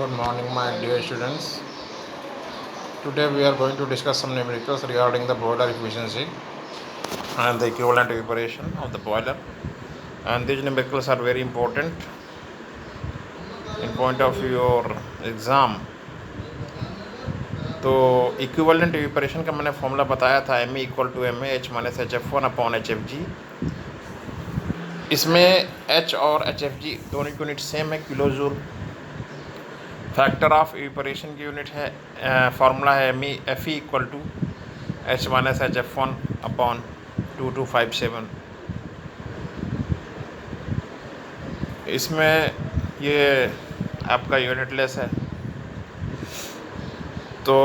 Good morning, my dear students. Today we are going to discuss some numericals regarding the boiler efficiency and the equivalent evaporation of the boiler. And these numericals are very important in point of your exam. तो equivalent evaporation का मैंने formula बताया था M equal to M H minus H F one upon H F G. इसमें H और H F G दोनों की unit same है, kilo joule. Factor of evaporation की यूनिट है, फार्मूला है F E equal to H minus H F one upon 2257। इसमें ये आपका यूनिट लेस है। तो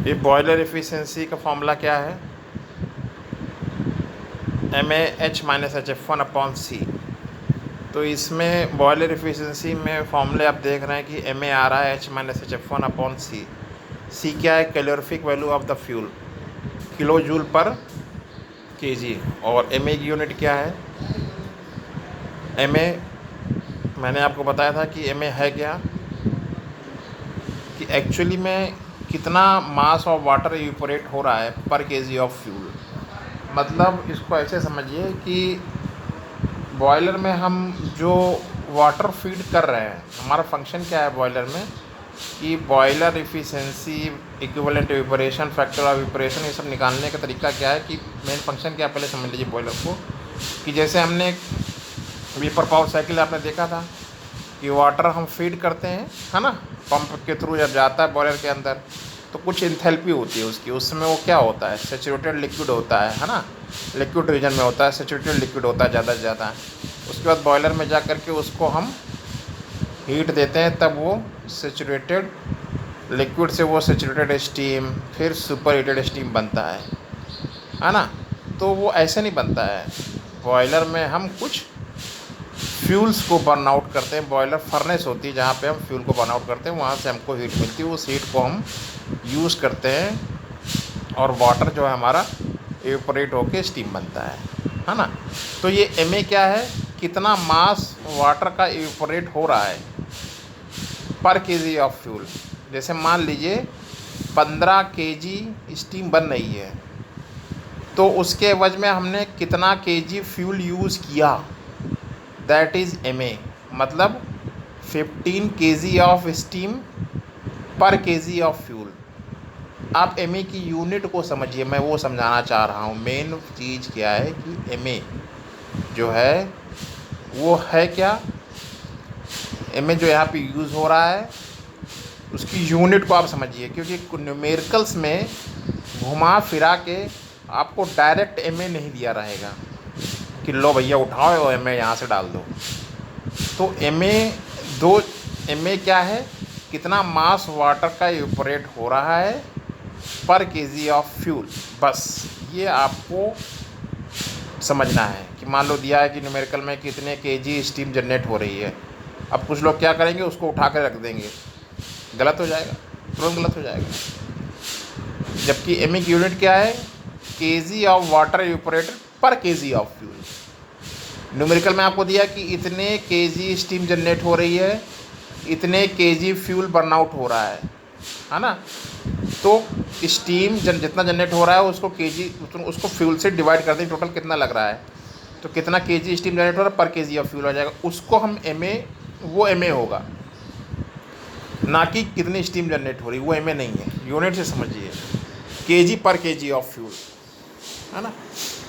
ये बॉयलर एफिशिएंसी का फॉर्मूला क्या है, M A H minus H F one upon C. तो इसमें बॉयलर एफिशिएंसी में फॉर्मूले आप देख रहे हैं कि एम ए आ रहा है H minus H F one upon C. C क्या है, calorific value of the fuel, kilo joule per KG. और एम ए की यूनिट क्या है, एम ए मैंने आपको बताया था कि एम ए है क्या, कि एक्चुअली में कितना मास ऑफ वाटर इवेपोरेट हो रहा है पर केजी ऑफ फ्यूल। मतलब इसको ऐसे समझिए कि बॉयलर में हम जो वाटर फीड कर रहे हैं, हमारा फंक्शन क्या है बॉयलर में, कि boiler efficiency, equivalent evaporation, factor of evaporation, ये सब निकालने का तरीका क्या है, कि मेन फंक्शन क्या है पहले समझ लीजिए बॉयलर को। कि जैसे हमने वेपर पावर साइकिल आपने देखा था कि वाटर हम फीड करते हैं, है ना, पंप के थ्रू जब जाता है बॉयलर के अंदर तो कुछ इंथैल्पी होती है उसकी, उसमें वो क्या होता है, सैचुरेटेड लिक्विड होता है ना, लिक्विड रीजन में होता है, सैचुरेटेड लिक्विड होता है ज़्यादा से ज़्यादा। उसके बाद बॉयलर में जा कर के उसको हम हीट देते हैं, तब वो सैचुरेटेड लिक्विड से वो सैचुरेटेड स्टीम, फिर सुपर हीटेड स्टीम बनता है ना। तो वो ऐसे नहीं बनता है, बॉयलर में हम कुछ फ्यूल्स को बर्न आउट करते हैं। बॉयलर फर्नेस होती है जहाँ पे हम फ्यूल को बर्न आउट करते हैं, वहाँ से हमको हीट मिलती है, उस हीट को हम यूज़ करते हैं और वाटर जो है हमारा इवेपोरेट होके स्टीम बनता है ना। तो ये एम ए क्या है, कितना मास वाटर का इवेपोरेट हो रहा है पर केजी ऑफ फ्यूल। जैसे मान लीजिए 15 केजी स्टीम बन रही है, तो उसके एवज में हमने कितना केजी फ्यूल यूज़ किया, दैट इज़ एम ए। मतलब 15 केजी ऑफ स्टीम पर केजी ऑफ फ्यूल। आप एम ए की यूनिट को समझिए, मैं वो समझाना चाह रहा हूँ। मेन चीज़ क्या है कि एम ए जो है वो है क्या, एम ए जो यहाँ पे यूज़ हो रहा है उसकी यूनिट को आप समझिए, क्योंकि न्यूमेरिकल्स में घुमा फिरा के आपको डायरेक्ट एम ए नहीं दिया रहेगा कि लो भैया उठाओ और एम ए यहाँ से डाल दो। तो एम ए क्या है, कितना मास वाटर का इवेपोरेट हो रहा है पर केजी ऑफ फ्यूल। बस ये आपको समझना है कि मान लो दिया है कि न्यूमेरिकल में कितने केजी स्टीम जनरेट हो रही है। अब कुछ लोग क्या करेंगे, उसको उठा कर रख देंगे, गलत हो जाएगा, तुरंत गलत हो जाएगा। जबकि एम ए की यूनिट क्या है, केजी ऑफ वाटर इवेपोरेटेड पर केजी ऑफ फ्यूल। न्यूमेरिकल में आपको दिया कि इतने केजी स्टीम जनरेट हो रही है, इतने केजी फ्यूल बर्न आउट हो रहा है ना। तो स्टीम जितना जनरेट हो रहा है उसको केजी, उसको फ्यूल से डिवाइड कर दें, टोटल कितना लग रहा है, तो कितना केजी स्टीम जनरेट हो रहा है पर केजी ऑफ फ्यूल हो जाएगा। उसको हम एम ए, वो एम ए होगा, ना कि कितनी स्टीम जनरेट हो रही, वो एम ए नहीं है। यूनिट से समझिए, केजी पर केजी ऑफ फ्यूल, है ना,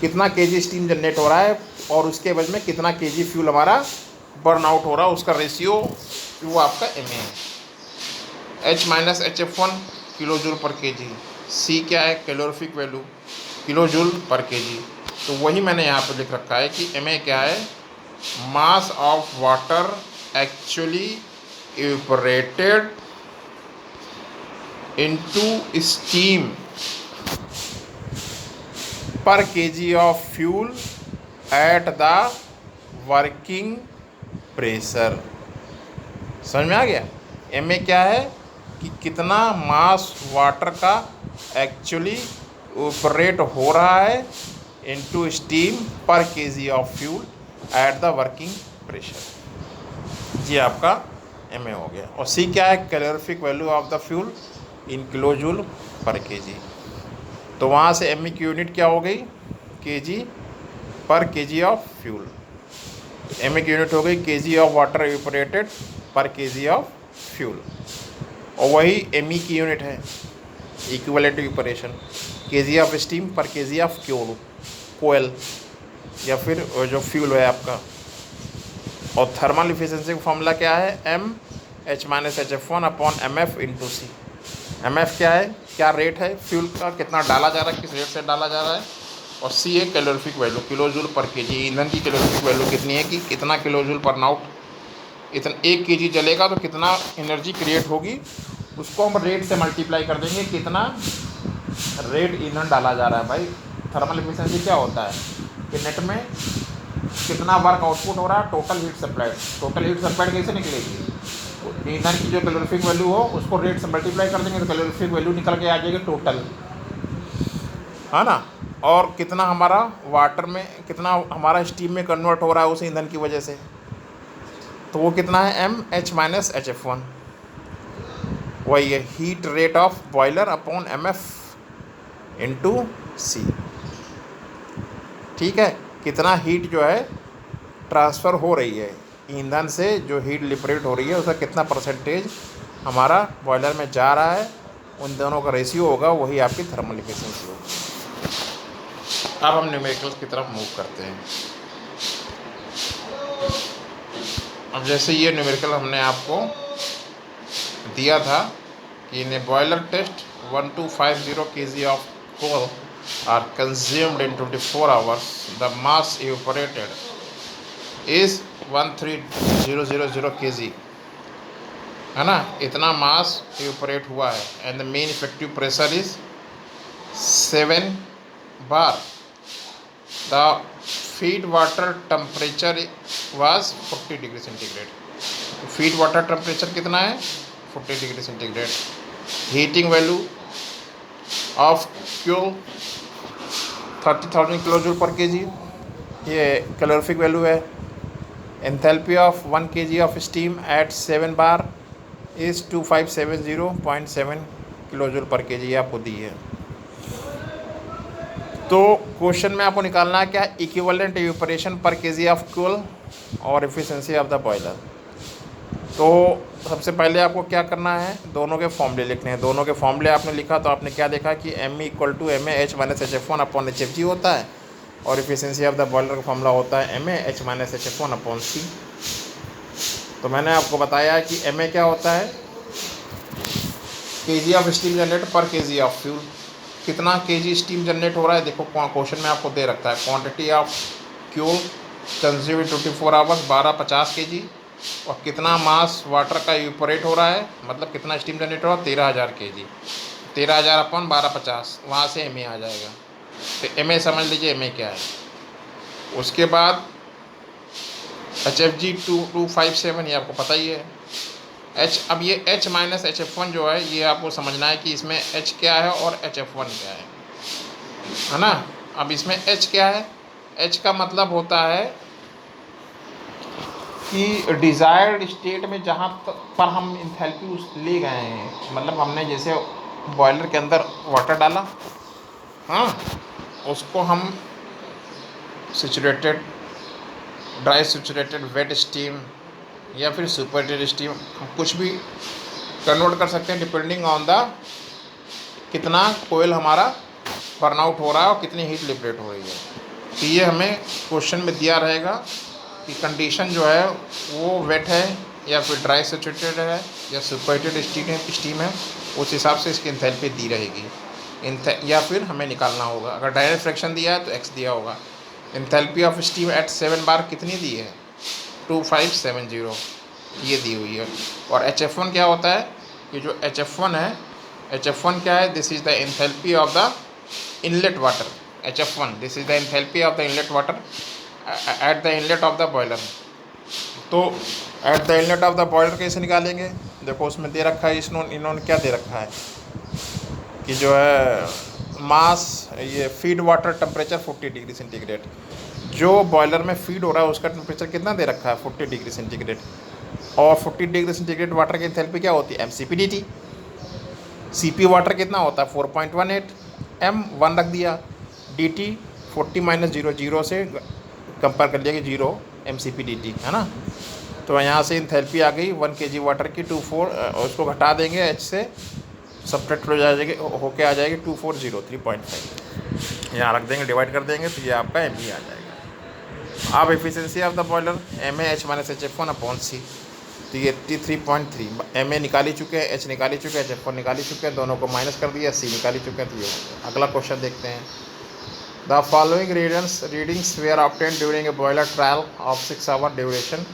कितना केजी स्टीम जनरेट हो रहा है और उसके एवज में कितना केजी फ्यूल हमारा बर्न आउट हो रहा है, उसका रेशियो वो आपका एम ए है। H minus H F one kilo joule per KG, C क्या है, calorific value, kilo joule per KG. तो वही मैंने यहाँ पर लिख रखा है कि एम ए क्या है, mass of water actually evaporated into steam पर KG of fuel at the working pressure. समझ में आ गया। एम ए क्या है कि कितना मास वाटर का एक्चुअली इवेपोरेट हो रहा है इंटू स्टीम पर KG of fuel at the working pressure. जी आपका एम ए हो गया। और सी क्या है, calorific value of the fuel in kilo joule per KG. तो वहाँ से एम ई की यूनिट क्या हो गई, केजी पर KG of fuel. M A की यूनिट हो गई केजी ऑफ वाटर इवेपोरेटेड पर केजी ऑफ फ्यूल। और वही एम ई की यूनिट है equivalent evaporation, KG of steam पर केजी ऑफ कोयल या फिर जो फ्यूल है आपका। और थर्मल इफिशिएंसी का फॉर्मूला क्या है, M H minus H F one upon M F into C. M F क्या है, क्या रेट है फ्यूल का, कितना डाला जा रहा है, किस रेट से डाला जा रहा है। और सी है calorific value, kilo joule per KG. ईंधन की कैलोरीफिक वैल्यू कितनी है कि कितना किलो जूल पर नाउट, इतना 1 केजी जलेगा तो कितना एनर्जी क्रिएट होगी, उसको हम रेट से मल्टीप्लाई कर देंगे, कितना रेट ईंधन डाला जा रहा है। भाई थर्मल इफिशिएंसी क्या होता है कि नेट में कितना वर्क आउटपुट हो रहा है, total heat supplied. Total heat supplied कैसे निकलेगी, ईंधन की जो कैलोरीफिक वैल्यू हो उसको रेट से मल्टीप्लाई कर देंगे तो कैलोरीफिक वैल्यू निकल के आ जाएगी टोटल, है ना। और कितना हमारा वाटर में, कितना हमारा स्टीम में कन्वर्ट हो रहा है उस ईंधन की वजह से, तो वो कितना है, M H minus H F one. वही है heat rate of boiler upon M F into C. ठीक है, कितना हीट जो है ट्रांसफ़र हो रही है ईंधन से, जो हीट लिबरेट हो रही है उसका कितना परसेंटेज हमारा बॉयलर में जा रहा है, उन दोनों का रेशियो होगा, वही आपकी थर्मल इफिशिएंसी होगी। अब हम न्यूमेरिकल्स की तरफ मूव करते हैं। अब जैसे ये न्यूमेरिकल हमने आपको दिया था कि इन ए boiler test 1250 kg of coal are consumed in 24 hours, the mass evaporated is 13000 kg, है ना, इतना मास इवेपोरेट हुआ है। And the main effective pressure is 7 bar। The feed water temperature was 40 degree centigrade. Feed water temperature कितना है, 40 degree centigrade. Heating value of fuel 30,000 kilo joule per KG, ये calorific value है। Enthalpy of 1 kg of steam eight 7 bar is 2570.7 kilo joule per KG आपको दी है। तो question में आपको निकालना है क्या, इक्विवेलेंट इवेपोरेशन पर केजी ऑफ फ्यूल और एफिशिएंसी ऑफ द बॉयलर। तो सबसे पहले आपको क्या करना है, दोनों के फॉर्मूले लिखने हैं। दोनों के फॉर्मूले आपने लिखा तो आपने क्या देखा कि M equal to M A H minus H F one upon H F G होता है, और एफिशिएंसी ऑफ द बॉयलर का फॉर्मूला होता है M A H minus H F one upon C. तो मैंने आपको बताया कि एम ए क्या होता है, केजी ऑफ स्टीम जनरेट पर केजी ऑफ फ्यूल। कितना केजी स्टीम जनरेट हो रहा है, देखो क्वेश्चन में आपको दे रखा है quantity of fuel consume in 24 hours 1250 kg, और कितना मास वाटर का इवेपोरेट हो रहा है, मतलब कितना स्टीम जनरेट हो रहा है 13,000 kg। 13,000 अपन 1250, वहाँ से एम ए आ जाएगा। तो एम ए समझ लीजिए एम ए क्या है। उसके बाद एच एफ जी 2257, ये आपको पता ही है। एच, अब ये H minus H F one जो है, ये आपको समझना है कि इसमें एच क्या है और एच एफ वन क्या है ना। अब इसमें एच क्या है, एच का मतलब होता है कि डिज़ायर्ड स्टेट में जहाँ पर हम इंथैल्पी ले गए हैं, मतलब हमने जैसे बॉयलर के अंदर वाटर डाला, हाँ, उसको हम saturated, dry saturated, wet steam या फिर सुपरहीटेड स्टीम, कुछ भी कन्वर्ट कर सकते हैं डिपेंडिंग ऑन द कितना कोयल हमारा बर्न आउट हो रहा है और कितनी हीट लिबरेट हो रही है। तो ये हमें क्वेश्चन में दिया रहेगा कि कंडीशन जो है वो वेट है या फिर ड्राई सैचुरेटेड है या सुपरहीटेड स्टीम है, उस हिसाब से इसकी एंथैल्पी दी रहेगी। या फिर हमें निकालना होगा, अगर डायरेक्ट फ्रैक्शन दिया है तो एक्स दिया होगा। Enthalpy of steam eight 7 bar कितनी दी है, 2570, ये दी हुई है। और एच एफ वन क्या होता है, ये जो एच एफ वन है, एच एफ वन क्या है, this is the enthalpy of the inlet water. H F one, this is the enthalpy of the inlet water at the inlet of the boiler. तो at the inlet of the boiler कैसे निकालेंगे, देखो उसमें दे रखा है, इन्होंने क्या दे रखा है कि जो है मास ये feed water temperature 40 degree centigrade, जो बॉयलर में फीड हो रहा है उसका टेम्परेचर कितना दे रखा है 40 डिग्री सेंटीग्रेड, और 40 डिग्री सेंटीग्रेड वाटर की एंथैल्पी क्या होती है mcp/dt। cp वाटर कितना होता है 4.18, m 1 रख दिया, dt 40 - 0 0 से कंपेयर कर लिया कि 0 mcp/dt है ना। तो यहाँ से एंथैल्पी आ गई 1 kg वाटर की 24, उसको घटा देंगे h से, सब्ट्रैक्ट हो जाएगी होके आ जाएगी 2403.5, यहाँ रख देंगे, डिवाइड कर देंगे तो ये आपका एम आ जाएगा। अब efficiency of the boiler M H minus HF1/C, तो ये 83.3, एम ए निकाल ही चुके हैं, एच निकाल ही चुके हैं, HF1 निकाल ही चुके हैं, दोनों को माइनस कर दिया, सी निकाल ही चुके हैं। तो ये अगला क्वेश्चन देखते हैं। The following readings were obtained during a boiler trial of 6 hour duration.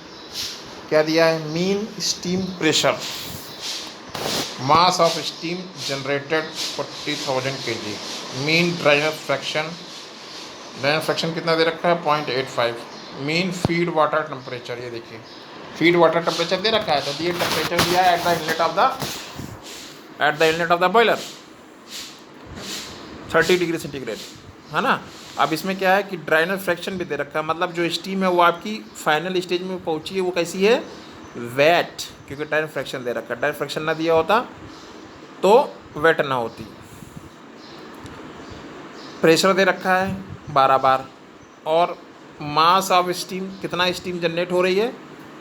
क्या दिया है, mean steam pressure, mass of steam generated 40,000 kg, mean dryness fraction कितना दे रखा है 0.85, मीन फीड वाटर टेम्परेचर, ये देखिए फीड वाटर टेम्परेचर दे रखा है, तो ये टेम्परेचर दिया है eight the inlet of the boiler 30 degree centigrade, है ना। अब इसमें क्या है कि ड्राइनेस फ्रैक्शन भी दे रखा है, मतलब जो स्टीम है वो आपकी फाइनल स्टेज में पहुंची है, वो कैसी है, वेट, क्योंकि ड्राइनेस फ्रैक्शन दे रखा है। ड्राइनेस फ्रैक्शन ना दिया होता तो वेट ना होती। प्रेशर दे रखा है 12 बार, और मास ऑफ स्टीम, कितना स्टीम जनरेट हो रही है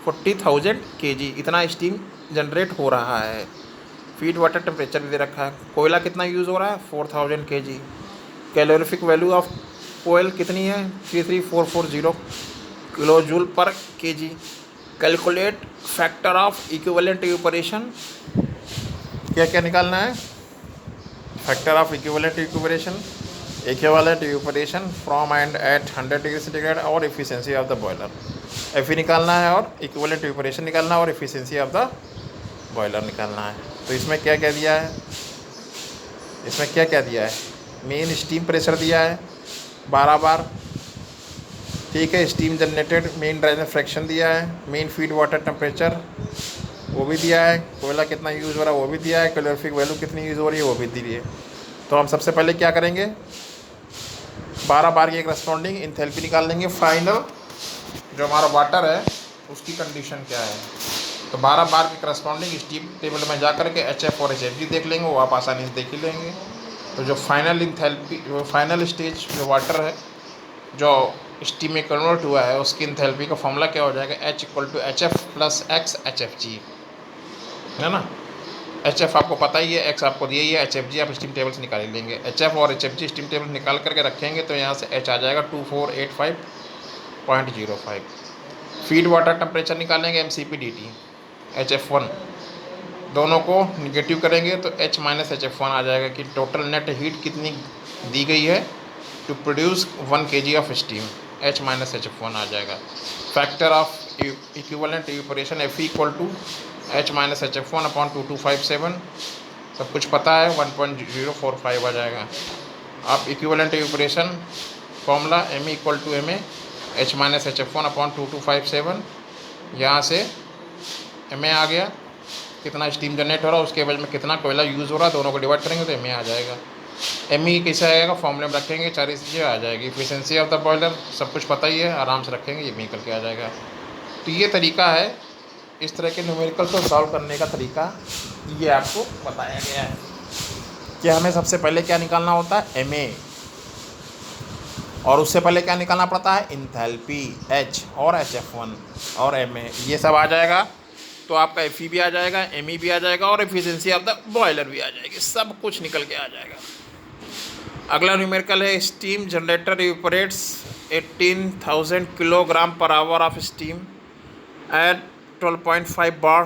40,000 kg, इतना स्टीम जनरेट हो रहा है। फीड वाटर टेम्परेचर भी दे रखा है, कोयला कितना यूज़ हो रहा है 4000 kg, कैलोरीफिक वैल्यू ऑफ कोयल कितनी है 33440 kilo joule per kg। Calculate factor of equivalent evaporation, क्या क्या निकालना है, factor of equivalent evaporation from and at 100 degree centigrade और एफिशिएंसी ऑफ द बॉयलर, एफी निकालना है और इक्विवेलेंट इवेपोरेशन निकालना है और एफिशिएंसी ऑफ द बॉयलर निकालना है। तो इसमें क्या क्या दिया है, मेन स्टीम प्रेशर दिया है 12 बार, ठीक है, steam generated, main dryness fraction दिया है, मेन फीड वाटर टेम्परेचर वो भी दिया है, कोयला कितना यूज़ हो रहा है वो भी दिया है, कैलोरीफिक वैल्यू कितनी यूज़ हो रही है वो भी दी है। तो हम सबसे पहले क्या करेंगे, 12 बार की एक करस्पॉन्डिंग एंथैल्पी निकाल लेंगे, फाइनल जो हमारा वाटर है उसकी कंडीशन क्या है। तो 12 बार की करस्पॉन्डिंग स्टीम टेबल में जा करके HF और HFG देख लेंगे, वो आप आसानी से देख ही लेंगे। तो जो फाइनल एंथैल्पी, जो फाइनल स्टेज जो वाटर है जो स्टीम में कन्वर्ट हुआ है उसकी एंथैल्पी का फॉर्मूला क्या हो जाएगा, H = HF + X HFG, है ना। HF आपको पता ही है, X आपको दिया ही है, HFG आप स्टीम टेबल से निकाल ही लेंगे। HF और HFG स्टीम टेबल निकाल करके रखेंगे तो यहाँ से H आ जाएगा 2485.05। फीड वाटर टेम्परेचर निकालेंगे mcp/dt, HF1, दोनों को निगेटिव करेंगे तो H - HF1 आ जाएगा कि टोटल नेट हीट कितनी दी गई है to produce 1 kg of steam, H - HF1 आ जाएगा। Factor of equivalent evaporation Fe = H - HF1/2257, सब कुछ पता है 1.045 आ जाएगा। अब equivalent evaporation formula Me = Ma, H - HF1/2257, यहाँ से Ma आ गया, कितना स्टीम जनरेट हो रहा है उसके एवज में कितना कोयला यूज़ हो रहा है, दोनों को डिवाइड करेंगे तो Ma आ जाएगा। Me कैसे आएगा, फॉर्मूले में रखेंगे, 4 चीज़ें आ जाएगी। एफिशिएंसी ऑफ द बॉयलर सब कुछ पता ही है, आराम से रखेंगे, ये निकल के आ जाएगा। तो ये तरीका है, इस तरह के न्यूमेरिकल को सॉल्व करने का तरीका ये आपको बताया गया है कि हमें सबसे पहले क्या निकालना होता है Ma, और उससे पहले क्या निकालना पड़ता है एंथैल्पी H और HF1 और Ma, ये सब आ जाएगा तो आपका Fe भी आ जाएगा, Me भी आ जाएगा और एफिशिएंसी ऑफ द बॉयलर भी आ जाएगी, सब कुछ निकल के आ जाएगा। अगला न्यूमेरिकल है, steam generator evaporates 18,000 kilogram per hour of steam eight 12.5 bar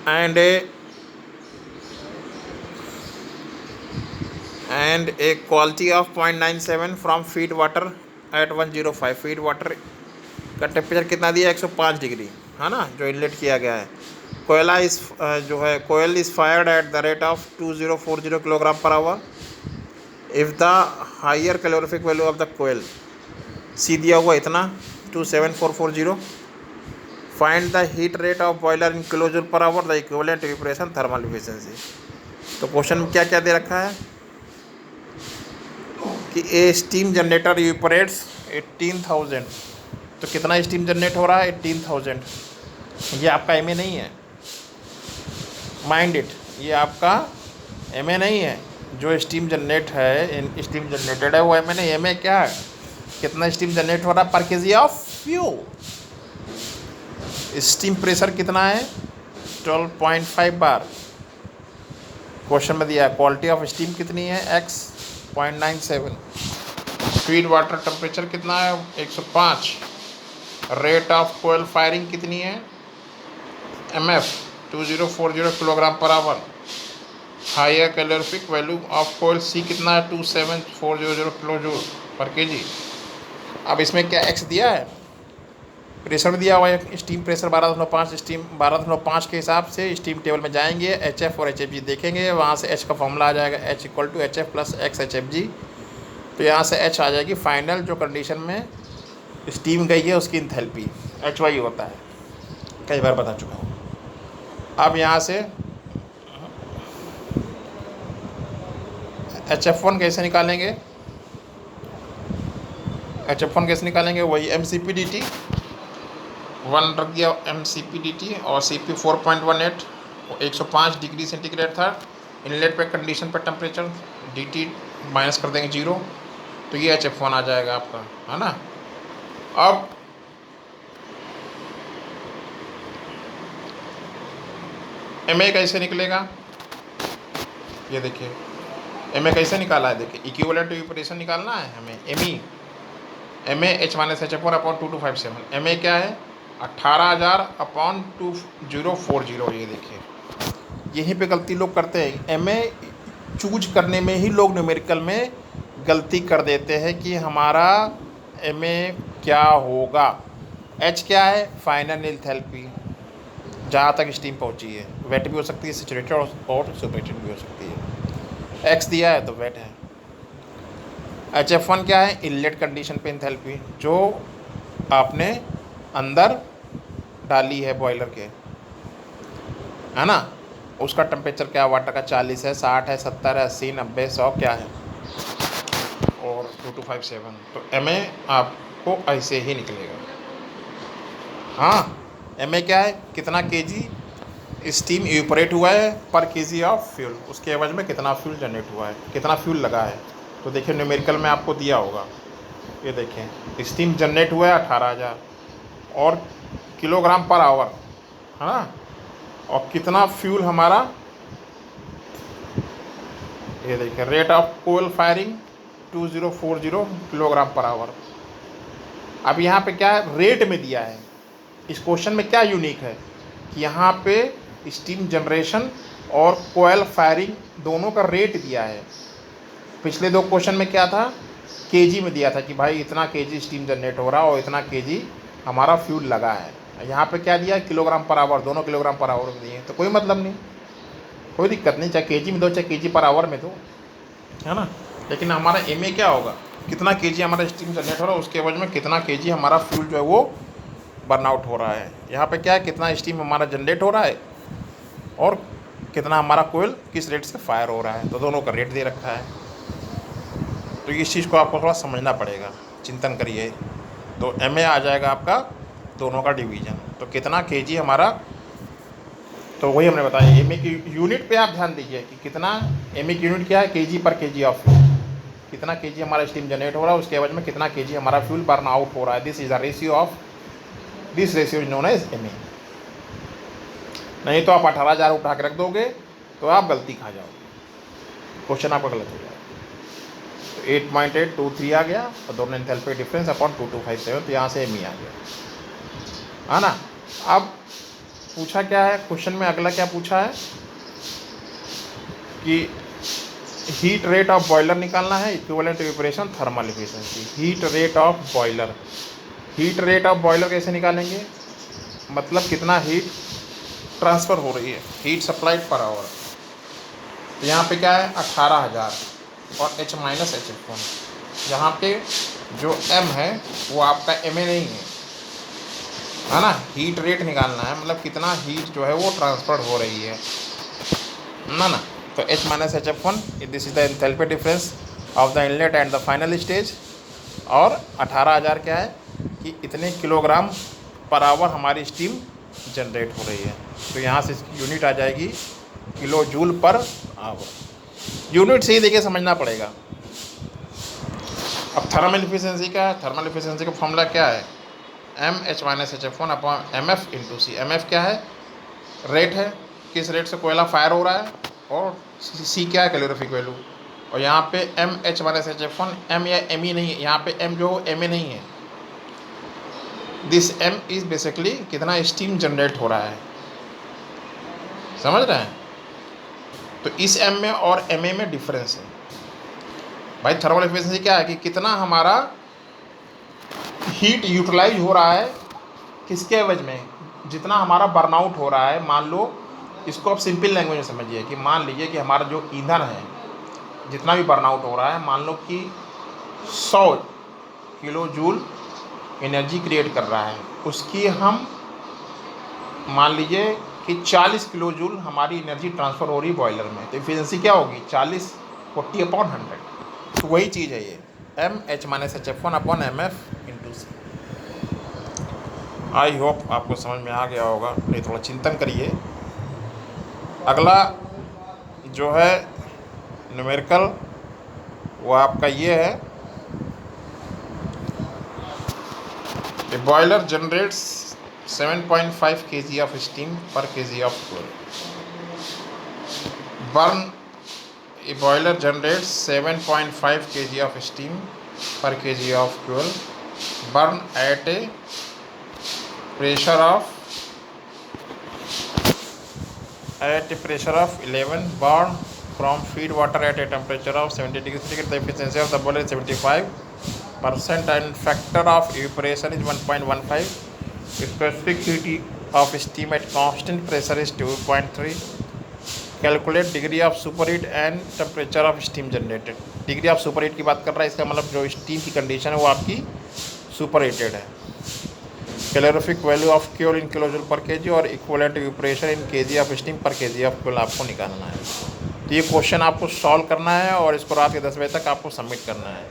and a quality of 0.97 from feed water at 105। Feed water का टेम्परेचर कितना दिया 105 डिग्री, है ना, जो इनलेट किया गया है। कोयला coal is fired at the rate of 2040 kilogram per hour if the higher calorific value of the coal, C दिया हुआ इतना 27440। Find the heat rate of boiler in kilo joule per hour, the equivalent evaporation thermal efficiency. तो question में क्या क्या दे रखा है, कि ए स्टीम जनरेटर इवेपोरेट्स 18,000, तो कितना स्टीम जनरेट हो रहा है 18,000। ये आपका एम ए नहीं है, माइंड इट, ये आपका एम ए नहीं है। जो स्टीम जनरेट है, स्टीम जनरेटेड है, वो एम ए नहीं। एम ए क्या है, कितना स्टीम जनरेट हो रहा है पर KG of fuel. Steam pressure कितना है 12.5 बार, क्वेश्चन में दिया है। क्वालिटी ऑफ स्टीम कितनी है x 0.97। फीड वाटर टेम्परेचर कितना है 105। रेट ऑफ कोयल फायरिंग कितनी है mf 2040 kilogram per hour. Higher calorific value of coal C कितना है 27400 किलो जूल पर केजी। अब इसमें क्या x दिया है, प्रेशर दिया हुआ है, स्टीम प्रेशर 12.5, स्टीम 12.5 के हिसाब से स्टीम टेबल में जाएंगे, HF और HFG देखेंगे, वहाँ से H का फॉर्मूला आ जाएगा H = HF + X HFG। तो यहाँ से H आ जाएगी फाइनल जो कंडीशन में स्टीम गई है उसकी इंथैल्पी, HY होता है, कई बार बता चुका हूँ। अब यहाँ से HF1 कैसे निकालेंगे, HF1 कैसे निकालेंगे, वही MCP/dt 1 रख दिया MCP/dt और CP 4.18 105 डिग्री सेंटीग्रेड था। इनलेट पे कंडीशन पे टेम्परेचर DT माइनस कर देंगे 0, तो ये HF1 आ जाएगा आपका, है ना। अब MA कैसे निकलेगा, ये देखिए MA कैसे निकाला है, देखिए इक्विवेलेंट इवेपोरेशन निकालना है हमें। MA H - HF1/2257। MA क्या है 18,000/2040। ये देखिए यहीं पे गलती लोग करते हैं, MA चूज करने में ही लोग न्यूमेरिकल में गलती कर देते हैं कि हमारा MA क्या होगा। H क्या है फाइनल एंथैल्पी, जहाँ तक स्टीम पहुँची है, वेट भी हो सकती है, सैचुरेटेड और सुपरहीटेड भी हो सकती है। X दिया है तो वेट है। HF1 क्या है इनलेट कंडीशन पे एंथैल्पी, जो आपने अंदर डाली है बॉयलर के, है ना, उसका टेम्परेचर क्या वाटर का 40 है, 60 है, 70 है, 80, 90, 100 क्या है, और 2257। तो MA आपको ऐसे ही निकलेगा। हाँ, MA क्या है कितना केजी स्टीम इवेपोरेट हुआ है पर केजी ऑफ फ्यूल, उसके एवज में कितना फ्यूल जनरेट हुआ है, कितना फ्यूल लगा है। तो देखिए न्यूमेरिकल में आपको दिया होगा, ये देखें स्टीम जनरेट हुआ है 18,000 और किलोग्राम पर आवर, है ना, और कितना फ्यूल हमारा, ये देखिए रेट ऑफ कोयल फायरिंग 2040 किलोग्राम पर आवर। अब यहाँ पे क्या है रेट में दिया है, इस क्वेश्चन में क्या यूनिक है कि यहाँ पे स्टीम जनरेशन और कोयल फायरिंग दोनों का रेट दिया है। पिछले दो क्वेश्चन में क्या था केजी में दिया था कि भाई इतना केजी स्टीम जनरेट हो रहा और इतना केजी हमारा फ्यूल लगा है। यहाँ पे क्या दिया किलोग्राम पर आवर, दोनों किलोग्राम पर आवर में दिए, तो कोई मतलब नहीं, कोई दिक्कत नहीं, चाहे केजी में दो चाहे केजी पर आवर में दो, है ना। लेकिन हमारा MA क्या होगा कितना केजी हमारा स्टीम जनरेट हो रहा है, उसके एवज में कितना केजी हमारा फ्यूल जो है वो बर्नआउट हो रहा है। यहाँ पे क्या है कितना स्टीम हमारा जनरेट हो रहा है और कितना हमारा कोयल किस रेट से फायर हो रहा है, तो दोनों का रेट दे रखा है। तो इस चीज़ को आपको थोड़ा समझना पड़ेगा, चिंतन करिए। तो MA आ जाएगा आपका दोनों का डिवीज़न, तो कितना केजी हमारा, तो वही हमने बताया। MA की यूनिट पे आप ध्यान दीजिए कि कितना MA की यूनिट क्या है केजी पर केजी ऑफ फ्यूल, कितना केजी हमारा स्टीम जनरेट हो रहा है उसके एवज में कितना केजी हमारा फ्यूल बर्न आउट हो रहा है। This is the ratio of, this ratio is known as MA। नहीं तो आप 18,000 उठा के रख दोगे तो आप गलती खा जाओगे, क्वेश्चन आपका गलत हो जाएगा। तो 8.823 आ गया और दोनों एंथैल्पी डिफरेंस अपॉन 2257, तो यहाँ से ME आ गया, है ना। अब पूछा क्या है क्वेश्चन में, अगला क्या पूछा है कि हीट रेट ऑफ बॉयलर निकालना है, equivalent evaporation thermal efficiency. Heat rate of boiler, heat rate of boiler कैसे निकालेंगे, मतलब कितना हीट ट्रांसफ़र हो रही है, हीट सप्लाइड पर आवर। तो यहाँ पे क्या है 18,000 और H - HF1। यहाँ पे जो M है वो आपका MA नहीं है ना, हीट रेट निकालना है, मतलब कितना हीट जो है वो ट्रांसफ़र हो रही है ना। तो H - HF1 this is the enthalpy difference of the inlet and the final stage, और 18,000 क्या है कि इतने किलोग्राम पर आवर हमारी स्टीम जनरेट हो रही है। तो यहाँ से इसकी यूनिट आ जाएगी kilo joule per our. Unit से ही देखिए समझना पड़ेगा। अब थर्मल इफिशिएंसी क्या है? थर्मल इफिशिएंसी का फॉर्मूला क्या है? MH-HF1/mf/C। mf क्या है? रेट है, किस रेट से कोयला फायर हो रहा है, और C क्या है? Calorific value. और यहाँ पे MH-HF1 M या ME नहीं है, यहाँ पे M जो हो MA नहीं है। दिस M इज बेसिकली कितना स्टीम जनरेट हो रहा है, समझ रहे हैं? तो इस M में और MA में डिफरेंस है भाई। थर्मल एफिशिएंसी क्या है कि कितना हमारा हीट यूटिलाइज हो रहा है, किसके एवज में? जितना हमारा बर्नआउट हो रहा है। मान लो, इसको आप सिंपल लैंग्वेज में समझिए कि मान लीजिए कि हमारा जो ईंधन है, जितना भी बर्नआउट हो रहा है, मान लो कि 100 किलो जूल एनर्जी क्रिएट कर रहा है, उसकी हम मान लीजिए कि 40 किलो जूल हमारी एनर्जी ट्रांसफ़र हो रही है बॉयलर में। तो एफिशिएंसी क्या होगी? 40/100। तो वही चीज़ है ये MH-HF1/mf/C। आई होप आपको समझ में आ गया होगा, नहीं थोड़ा चिंतन करिए। अगला जो है न्यूमेरिकल, वो आपका ये है, A boiler generates 7.5 kg of steam per kg of fuel. A boiler generates 7.5 kg of steam per kg of fuel. Burn at a pressure of 11 bar from feed water at a temperature of 70 degrees Celsius. The efficiency of the boiler is 75% and factor of evaporation is 1.15. Specific heat of steam at constant pressure is 2.3. Calculate degree of superheat and temperature of steam generated. Degree of superheat की बात कर रहा है, इसका मतलब जो steam की condition है वो आपकी सुपरहीटेड है। Calorific value of fuel in kilo joule per KG और equivalent evaporation in kg of steam पर केजी ऑफ फ्यूल आपको निकालना है। तो ये क्वेश्चन आपको सॉल्व करना है और इसको रात के 10 बजे तक आपको सबमिट करना है।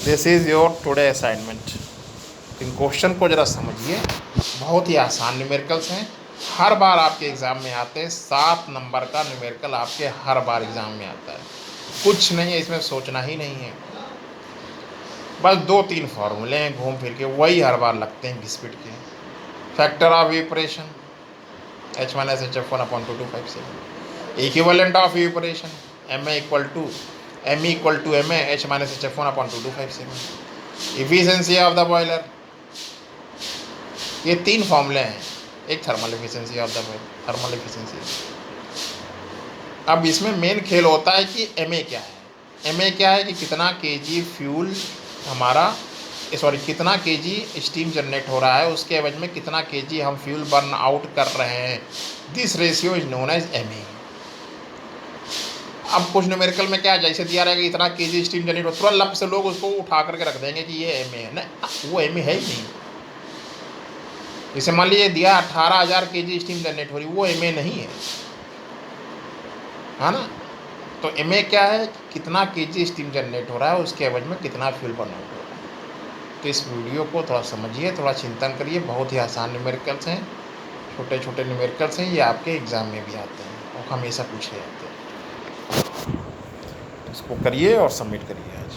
This is your today assignment. In question को ज़रा समझिए, बहुत ही आसान न्यूमेरिकल्स हैं, हर बार आपके एग्ज़ाम में आते हैं। 7 नंबर का न्यूमेरिकल आपके हर बार एग्ज़ाम में आता है। कुछ नहीं है इसमें, सोचना ही नहीं है, बस 2-3 फार्मूले हैं घूम फिर के, वही हर बार लगते हैं घिस पिट के। Factor of evaporation H-HF1/2257। Equivalent of evaporation ME = MA H-HF1/2257। Efficiency of the boiler. ये 3 फार्मूले हैं, एक thermal efficiency of the thermal efficiency. अब इसमें मेन खेल होता है कि MA क्या है। MA क्या है कि कितना केजी फ्यूल हमारा कितना केजी स्टीम जनरेट हो रहा है, उसके एवज में कितना केजी हम फ्यूल बर्न आउट कर रहे हैं। This ratio is known as MA। अब कुछ न्यूमेरिकल में क्या है, जैसे दिया रहेगा इतना केजी स्टीम जनरेट हो, तुरंत लप से लोग उसको उठा करके रख देंगे कि ये MA है ना, वो MA है ही नहीं। जैसे मान लीजिए दिया 18,000 केजी स्टीम जनरेट हो रही, वो MA नहीं है ना। तो MA क्या है, कितना केजी स्टीम जनरेट हो रहा है, उसके एवज में कितना फ्यूल बर्न आउट हो रहा है। तो इस वीडियो को थोड़ा समझिए, थोड़ा चिंतन करिए, बहुत ही आसान न्यूमेरिकल्स हैं, छोटे छोटे न्यूमेरिकल्स हैं, ये आपके एग्ज़ाम में भी आते हैं और हमेशा पूछे जाते हैं। इसको करिए और सबमिट करिए आज।